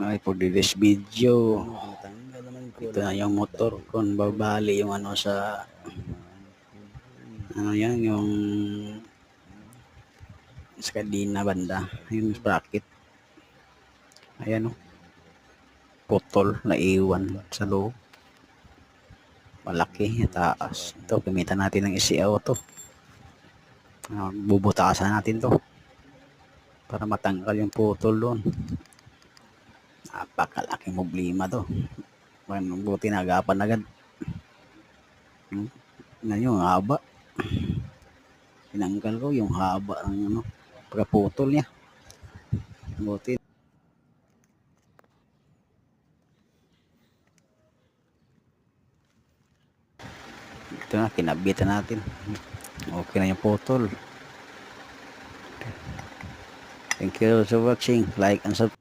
Ay, for this video, ito na yung motor kung babali yung ano sa ano yan, yung sa kadina banda, yung sprocket. Ayan o, putol na iwan sa loob. Malaki, taas. Ito, gamitan natin ng ECO to. Bubutasan natin to para matanggal yung putol doon. Napakalaking problema to. Buti nagapan agad. Ngayon, haba. Tinanggal ko yung haba ng ano, pagkaputol niya. Buti. Ito na, kinabitan natin. Okay na yung putol. Thank you for watching. Like and subscribe.